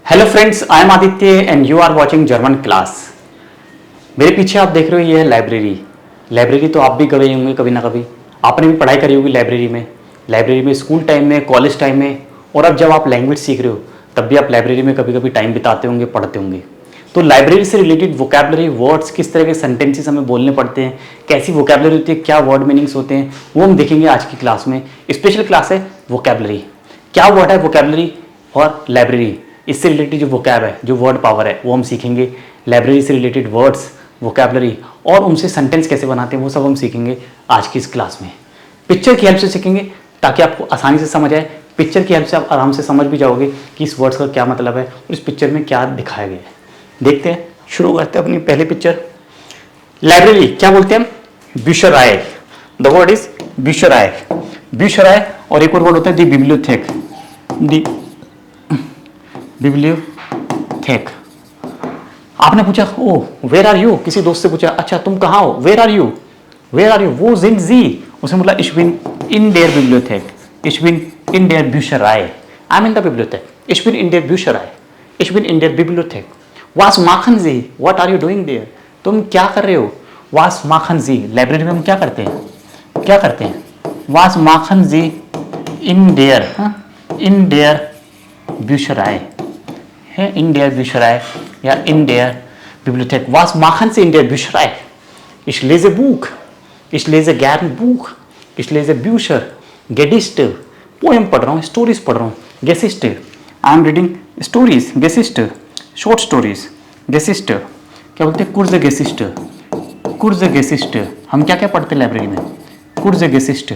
Hello friends, I am Aditya and you are watching German class. मेरे पीछे आप देख रहे हो ये है लाइब्रेरी। लाइब्रेरी तो आप भी गए होंगे कभी ना कभी, आपने भी पढ़ाई करी होगी लाइब्रेरी में स्कूल टाइम में, कॉलेज टाइम में, और अब जब आप लैंग्वेज सीख रहे हो तब भी आप लाइब्रेरी में कभी कभी टाइम बिताते होंगे, पढ़ते होंगे। तो लाइब्रेरी से रिलेटेड वोकैबलरी वर्ड्स, किस तरह के सेंटेंसेस हमें बोलने पड़ते हैं, कैसी वोकैबलरी होती है, क्या वर्ड मीनिंग्स होते हैं, वो हम देखेंगे आज की क्लास में। स्पेशल क्लास है वोकैबलरी। क्या वर्ड है वोकैबलरी और लाइब्रेरी, इससे रिलेटेड जो वोकैब है, जो वर्ड पावर है, वो हम सीखेंगे। लाइब्रेरी से रिलेटेड वर्ड्स, वोकैबलरी और उनसे सेंटेंस कैसे बनाते हैं वो सब हम सीखेंगे आज की इस क्लास में। पिक्चर की हेल्प से सीखेंगे ताकि आपको आसानी से समझ आए। पिक्चर की हेल्प से आप आराम से समझ भी जाओगे कि इस वर्ड्स का क्या मतलब है और इस पिक्चर में क्या दिखाया गया है। देखते हैं, शुरू करते हैं अपनी पहली पिक्चर। लाइब्रेरी क्या बोलते हैं हम? ब्यूशराय। द वर्ड इज ब्यूशराय। ब्यूशराय। और एक और वर्ड होता है दी बिब्लियोथेक। दी बिब्लियोथेक। आपने पूछा ओ वेयर आर यू, किसी दोस्त से पूछा अच्छा तुम कहाँ हो, where are you, where are you, वो जिन जी, उसने बोला ich bin in der Bibliothek, ich bin in der Bücherei, I'm in the Bibliothek, ich bin in der Bücherei, ich bin in der Bibliothek. Was machen Sie, what are you doing there, तुम क्या कर रहे हो? Was machen Sie, library में हम क्या करते हैं? Was machen Sie in der, in der Bücherei है, in der Bücherei या in der Bibliothek. Was machen Sie in der Bücherei? Ich lese Buch, ich lese gern Buch, ich lese Bücher, Gedichte, poem पढ़ रहा हूँ, stories पढ़ रहा हूँ, Gedichte, I am reading stories, Gedichte, short stories, Gedichte, क्या बोलते हैं? कुर्ज़ Gedichte, कुर्ज़ Gedichte, हम क्या क्या पढ़ते हैं लाइब्रेरी में? कुर्ज़ Gedichte,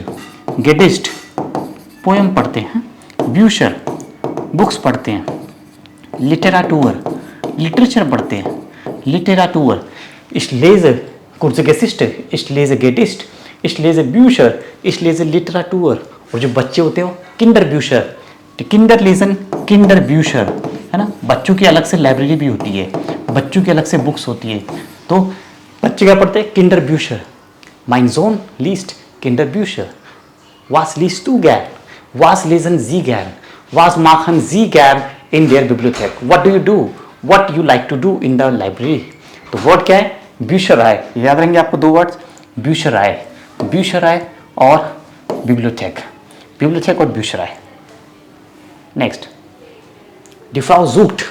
Gedicht, पोएम पढ़ते हैं, Bücher, बुक्स पढ़ते हैं, लिटरेचर, लिटरेचर पढ़ते हैं, literature, ich lese कुर्ज़ Gedichte, ich lese Gedicht, ich lese Bücher, ich lese Literatur। और जो बच्चे होते हैं किंडर ब्यूशर, किंडर लेसन, किंडर ब्यूशर, है ना। बच्चों की अलग से लाइब्रेरी भी होती है, बच्चों की अलग से बुक्स होती है। तो बच्चे क्या पढ़ते हैं? किंडर ब्यूशर। Mein Sohn liest किंडर ब्यूशर। Was liest du gern? Was lesen Sie gern? Was machen Sie gern in der Bibliothek? What do you do? What you like to do in the library? तो वर्ड क्या है? ब्यूशराय। याद रहेंगे आपको दो words, ब्यूशराय, ब्यूशराय और बिब्लियोथेक, बिब्लियोथेक और ब्यूशराय। Next, die Frau sucht,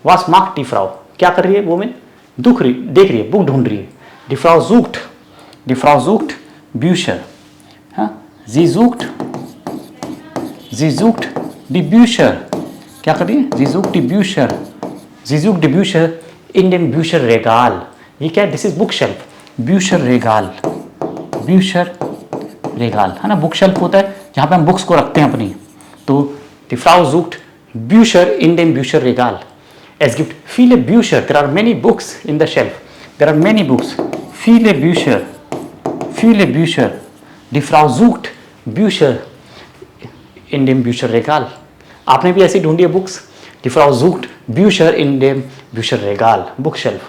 was macht die Frau? क्या कर रही है वुमेन? देख रही है, बुक ढूंढ रही है। die Frau sucht, die Frau sucht Bücher, हाँ, sie sucht die Bücher, क्या कर रही है? sie sucht die Bücher, sie sucht die Bücher in dem Bücherregal। ये क्या है? This is book shelf, Bücherregal, Bücherregal, है ना। बुक शेल्फ होता है जहाँ पे हम बुक्स को रखते हैं अपनी। तो die Frau sucht Bücher in dem Bücherregal। Es gibt viele Bücher, there are many books in the shelf, there are many books, viele Bücher, die Frau sucht Bücher in dem Bücherregal। आपने भी ऐसी ढूंढी है books? die Frau sucht Bücher in dem Bücherregal, book shelf.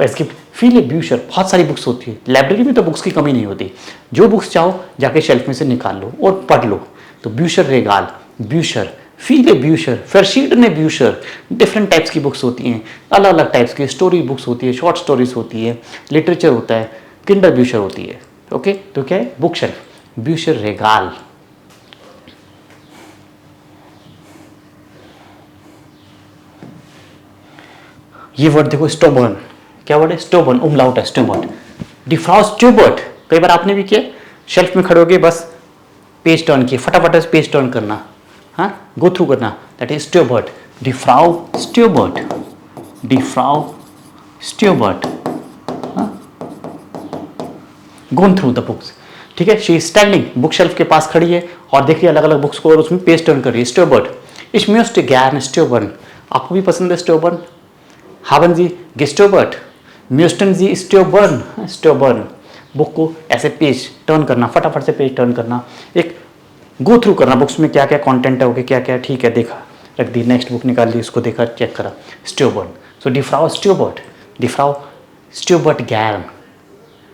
Es gibt viele Bücher, बहुत सारी books होती है library में, तो बुक्स की कमी नहीं होती। जो बुक्स चाहो जाके शेल्फ में से निकाल लो और पढ़ लो। तो Bücherregal, Bücher, viele Bücher, verschiedene Bücher, different types की बुक्स होती हैं, अलग अलग टाइप्स की स्टोरी बुक्स होती है, शॉर्ट स्टोरीज होती है, लिटरेचर होता है, किंडर ब्यूशर होती है। ओके, तो क्या है? Book shelf, Bücherregal। ये वर्ड देखो, स्टोबर्न। क्या वर्ड है? स्टोबर्न, उमलाउट है, स्टोबर्न। die Frau stobert, कई बार आपने भी किया, शेल्फ में खड़े होगे बस पेज टर्न किए, फटाफट से पेज टर्न करना, हाँ, गो थ्रू करना, दैट इज स्टोबर्ट। die Frau stobert, die Frau stobert, gone through the books। ठीक है, she is standing, book shelf के पास खड़ी है और देख रही है अलग अलग बुक्स को और उसमें पेज टर्न कर रही है। स्टोबर्ट। ich möchte gern stöbern, आपको भी पसंद है स्टोबर्न? haben Sie gestobert? Müssten Sie stöbern? Stöbern, book को ऐसे पेज टर्न करना, फटाफट से पेज टर्न करना, एक गो थ्रू करना, बुक्स में क्या क्या कंटेंट है, ओके क्या क्या ठीक है, देखा, रख दी, नेक्स्ट बुक निकाल ली, उसको देखा, चेक करा, स्टोबर्न। सो die Frau stobert, die Frau stobert gern।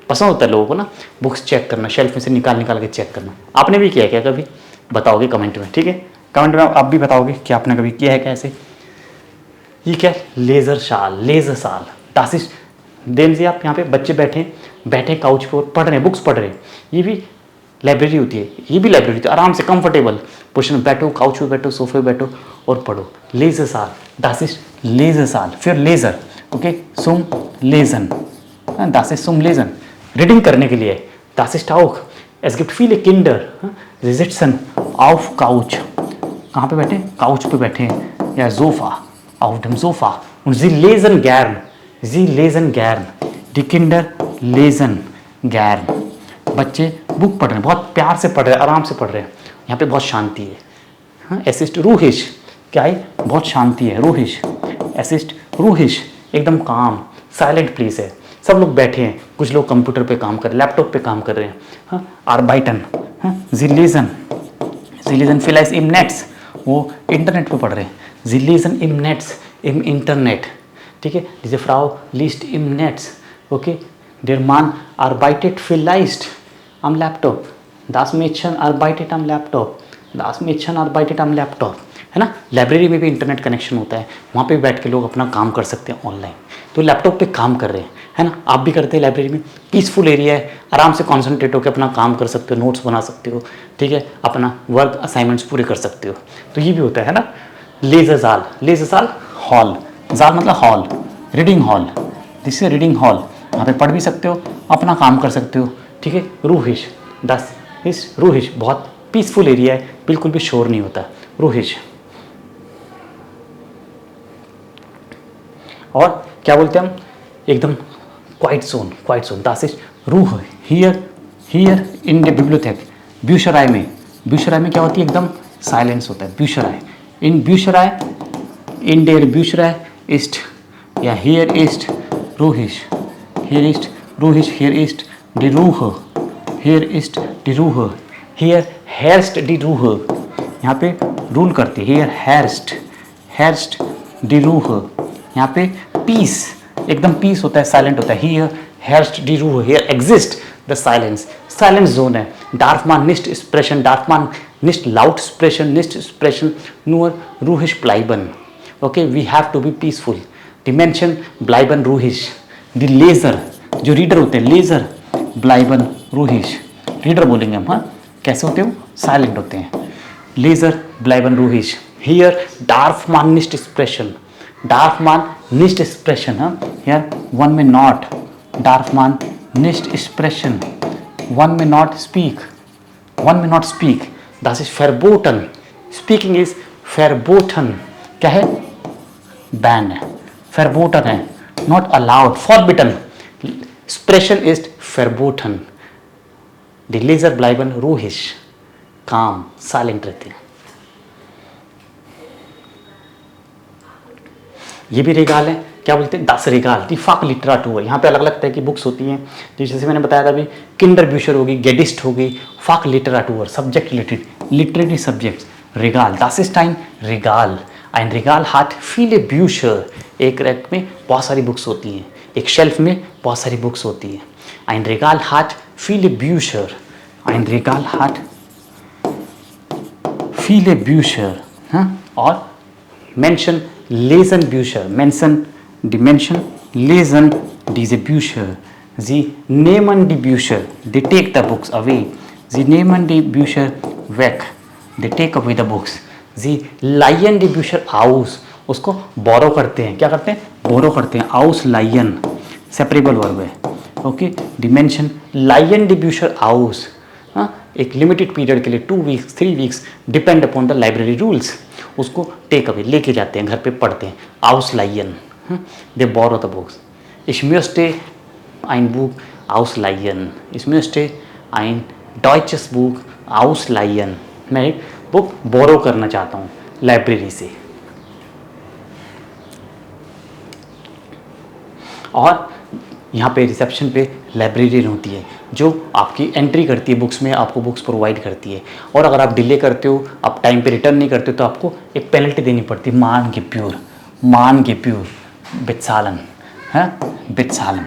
पसंद होता है लोगों को ना बुक्स चेक करना, शेल्फ में से निकाल के चेक करना। आपने भी किया क्या कभी? बताओगे कमेंट में, ठीक है। कमेंट में आप भी बताओगे कि आपने कभी किया है क्या ऐसे। ये क्या है, लेज़र शाल, लेज़र शाल, das ist, देन से आप यहाँ पे बच्चे बैठे काउच पे और पढ़ रहे हैं, बुक्स पढ़ रहे हैं, ये भी लाइब्रेरी होती है, ये भी लाइब्रेरी होती है, आराम से कंफर्टेबल पोजिशन बैठो, काउच पे बैठो, सोफे पे बैठो और पढ़ो, लेज़र शाल, das ist लेज़र शाल। फिर लेज़र, ओके, सुम लेज़न, das ist सुम लेज़न, रीडिंग करने के लिए, das ist auch, es gibt viele Kinder, sie sitzen auf Couch, कहाँ पे बैठे, काउच पे बैठे या sofa, auf dem Sofa, und sie lesen gern, sie lesen gern, die Kinder lesen gern, बच्चे बुक पढ़ रहे हैं, बहुत प्यार से पढ़ रहे हैं, आराम से पढ़ रहे हैं, यहाँ पे बहुत शांति है, हाँ, एसिस्ट रूहिश, क्या है, बहुत शांति है, रूहिश, एसिस्ट रूहिश, एकदम काम, साइलेंट प्लेस है, सब लोग बैठे हैं, कुछ लोग कंप्यूटर पे काम कर रहे हैं, लैपटॉप पे काम कर रहे हैं, हाँ, आर्बाइटन, हाँ, जिलेजन, जिलेजन फिलाइस इम नेट्स, वो इंटरनेट पे पढ़ रहे हैं, जिलेजन इम नेट्स, इम इंटरनेट, ठीक है, diese Frau liest im Netz, okay, der Mann arbeitet vielleicht am Laptop, das Mädchen arbeitet am Laptop, das Mädchen arbeitet am Laptop, है ना। लाइब्रेरी में भी इंटरनेट कनेक्शन होता है, वहाँ पे बैठ के लोग अपना काम कर सकते हैं ऑनलाइन, तो लैपटॉप पे काम कर रहे हैं, है ना, आप भी करते हैं, लाइब्रेरी में पीसफुल एरिया है, आराम से कॉन्सेंट्रेट होकर अपना काम कर सकते हो, नोट्स बना सकते हो, ठीक है, अपना वर्क असाइनमेंट्स पूरे कर सकते हो, तो ये भी होता है ना। लेज़र जाल, लेज़र जाल हॉल, जाल मतलब hall, reading hall, this is reading hall, यहाँ पे पढ़ भी सकते हो, अपना काम कर सकते हो, ठीक है। रूहिश, दस इस रूहिश, बहुत पीसफुल एरिया है, बिल्कुल भी शोर नहीं होता, रूहिश। और क्या बोलते हैं हम, एकदम quite zone, quite zone, das ist रूह, हियर, हियर इन द बिब्लियोथेक, ब्यूशराय में, ब्यूशराय में क्या होती है, एकदम साइलेंस होता है, ब्यूशराय, इन ब्यूशराय, इन der ब्यूशराय ist, ja, hier ist Ruhisch, hier ist Ruhisch, hier ist die Ruhe, hier ist die Ruhe, hier herrscht die Ruhe, यहाँ पे रूल करती है, here herrscht, herrscht die Ruhe, यहाँ पे पीस, एकदम पीस होता है, साइलेंट होता है, here herrscht die Ruhe, here exist the silence, silence zone है, darf man nicht sprechen, darf man nicht laut sprechen, nicht sprechen, nur ruhig bleiben, okay, we have to be peaceful, dimension bleiben ruhig, the laser, जो reader होते हैं, laser bleiben ruhig, reader बोलेंगे हम, हाँ, कैसे होते हो, साइलेंट होते हैं, laser bleiben ruhig, here darf man nicht sprechen, darf man nicht sprechen, हाँ, here one may not, darf man nicht sprechen, one may not speak, one may not speak, das ist verboten, speaking is verboten, क्या है, ban है, verboten है, not allowed, forbidden, expression is verboten, die Leser bleiben ruhig, calm, silent रहते हैं। ये भी regale है, क्या बोलते हैं, das रेगाल, दी फाक लिटरेचर, यहाँ पे अलग अलग तरह की बुक्स होती हैं, जैसे मैंने बताया था अभी, किंडर ब्यूशर होगी, गेडिस्ट होगी, फाक literature, subject related, literary subjects, रेगाल, das ist ein Regal, ein Regal hat viele Bücher, एक रैक में बहुत सारी बुक्स होती हैं, एक शेल्फ में बहुत सारी बुक्स होती हैं, ein Regal hat viele Bücher, ein Regal hat viele Bücher, हाँ, और mention lesen Bücher, mention die Menschen lesen diese Bücher, sie nehmen die Bücher, they take the books away, sie nehmen die Bücher weg, they take away the books, sie leihen die Bücher aus, उसको बोरो करते हैं, क्या करते हैं, बोरो करते हैं, aus leihen, separable verb है, okay, dimension leihen die Bücher aus, हाँ, एक लिमिटेड पीरियड के लिए 2 weeks 3 weeks, depend upon the library rules, उसको टेक अवे, लेके जाते हैं, घर पे पढ़ते हैं, ausleihen, दे borrow the books, ich möchte ein Buch ausleihen, ich möchte ein deutsches Buch ausleihen, मैं एक बुक बोरो करना चाहता हूँ लाइब्रेरी से। और यहाँ पे रिसेप्शन पे लाइब्रेरियन होती है जो आपकी एंट्री करती है बुक्स में, आपको बुक्स प्रोवाइड करती है, और अगर आप डिले करते हो, आप टाइम पे रिटर्न नहीं करते हो, तो आपको एक पेनल्टी देनी पड़ती है, मान के प्योर bezahlen, है bezahlen,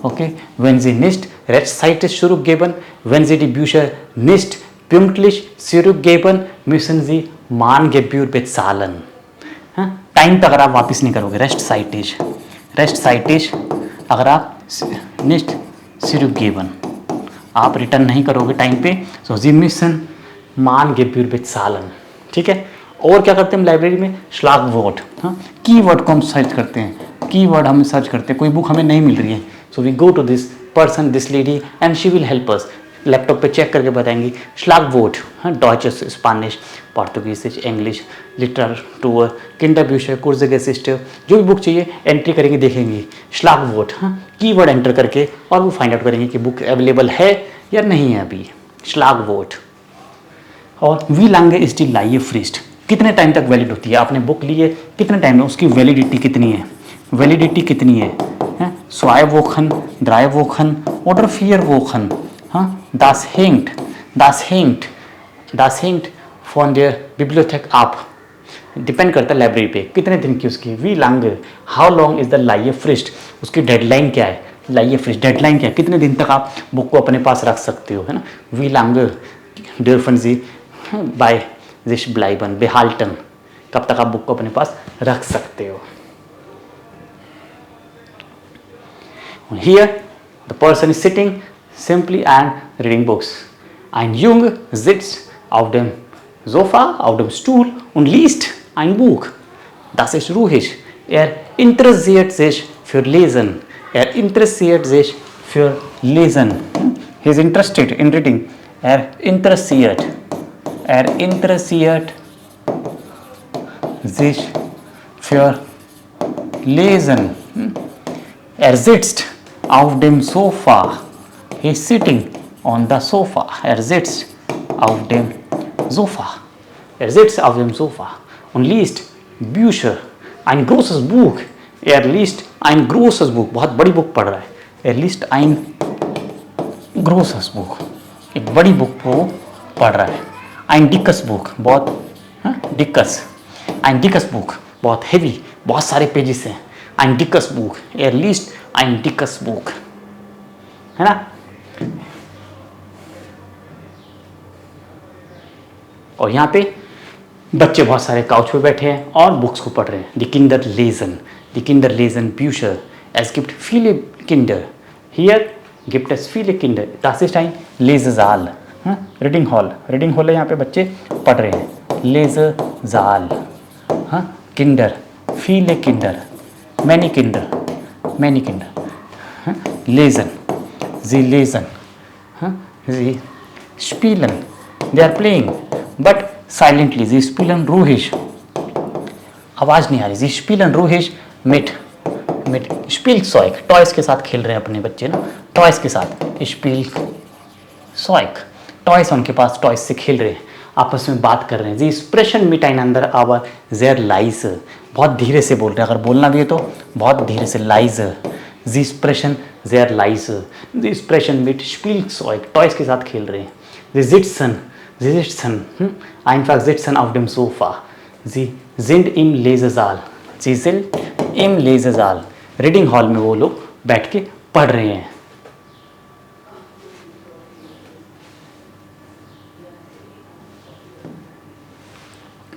okay, wenn sie nicht rechtzeitig zurückgeben, wenn sie die Bücher nicht pünktlich zurückgeben, müssen sie Mahngebühr bezahlen, हाँ, टाइम पे अगर आप वापस नहीं करोगे, रेस्ट साइटेज अगर आप नेक्स्ट सिर्फ गिवन आप रिटर्न नहीं करोगे टाइम पे, सो जी मिशन मान गिब्यूर विद सालन, ठीक है। और क्या करते हैं हम लाइब्रेरी में, श्लाग वर्ड, हाँ, कीवर्ड को हम सर्च करते हैं, कीवर्ड हम सर्च करते हैं, कोई बुक हमें नहीं मिल रही है, so we go to this person, this lady and she will help us, laptop पे चेक करके बताएंगी श्लाग वर्ड, हाँ, डॉइच, स्पेनिश, पोर्तुगीज, इंग्लिश, लिटरेचर, किंडरब्यूशर, कुर्ज़गेसिस्ट, जो भी बुक चाहिए एंट्री करेंगे, देखेंगे श्लाग वर्ड, हाँ, कीवर्ड एंटर करके और वो फाइंड आउट करेंगे कि बुक अवेलेबल है या नहीं है अभी, श्लाग वर्ड। और वी लांगे स्टिल लाइए फ्रिस्ट, कितने टाइम तक वैलिड होती है, आपने बुक ली है कितने टाइम में, उसकी वैलिडिटी कितनी है, स्वाय वोखन, ड्राई वोखन, ऑर्डर फियर वोखन, हाँ, दास हिंट फॉन देयर बिब्लियोथेक आप, डिपेंड करता है लाइब्रेरी पे कितने दिन की उसकी, वी लांगे, हाउ लॉन्ग इज द लाइए फ्रिस्ट, उसकी डेडलाइन क्या है, लाइए फ्रिस्ट डेडलाइन क्या है, कितने दिन तक आप बुक को अपने पास रख सकते हो, है ना, वी लांगे डियरफन जी बाय जिश ब्लाइबन बेहाल्टन, कब तक आप बुक को अपने पास रख सकते हो। Here the person is sitting simply and reading books. Ein Junge sitzt auf dem Sofa, auf dem Stuhl und liest ein Buch. Das ist ruhig. Er interessiert sich für Lesen. Er interessiert sich für Lesen. He is interested in reading. Er interessiert sich für Lesen. Er sitzt auf dem Sofa. He is sitting on the sofa. Er sitzt auf dem Sofa. Und liest Bücher. Ein großes Buch. Er liest ein großes Buch. बहुत बड़ी book पढ़ रहा है. Er liest ein großes Buch. एक बड़ी book को पढ़ रहा है. Ein dickes Buch. बहुत dickes. Ein dickes Buch. बहुत heavy. बहुत सारे पेजेस हैं. Ein dickes Buch. Er liest ein dickes Buch. है ना। और यहाँ पे बच्चे बहुत सारे काउच पे बैठे हैं और बुक्स को पढ़ रहे हैं। Die Kinder lesen Bücher. Es gibt viele Kinder. Hier gibt es viele Kinder. Das ist ein Lesesaal. Reading hall है, यहाँ पे बच्चे पढ़ रहे हैं। Lesesaal. Kinder, viele Kinder, many Kinder. Lesen, sie lesen, sie spielen, they are playing, but silently, sie spielen ruhig, आवाज़ नहीं आ रही, sie spielen ruhig mit Spielzeug, toys के साथ खेल रहे हैं अपने बच्चे ना, टॉयस के साथ, Spielzeug, टॉयस उनके पास, टॉयस से खेल रहे हैं, आपस में बात कर रहे हैं। जी स्प्रेशन मिटाइनेंदर आवर जेर लाइज, बहुत धीरे से बोल रहे हैं, अगर बोलना भी है तो बहुत धीरे से, लाइज, जी स्प्रेशन जेर लाइज, जी स्प्रेशन मिट स्पील्सॉइक, टॉयस के साथ खेल रहे हैं। जी जिट्सन einfach sitzen auf dem Sofa, sie sind im Lesesaal, sie sind im Lesesaal, reading hall में वो लोग बैठ के पढ़ रहे हैं।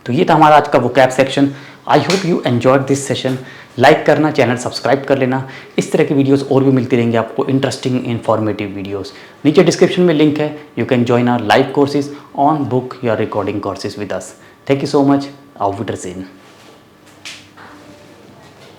तो ये था हमारा आज का vocab section. I hope you enjoyed this session. Like करना, चैनल सब्सक्राइब कर लेना। इस तरह की वीडियोस और भी मिलती रहेंगी आपको, इंटरेस्टिंग इन्फॉर्मेटिव वीडियोस। नीचे डिस्क्रिप्शन में लिंक है, you can join our live courses on book या recording courses with us. Thank you so much, auf Wiedersehen।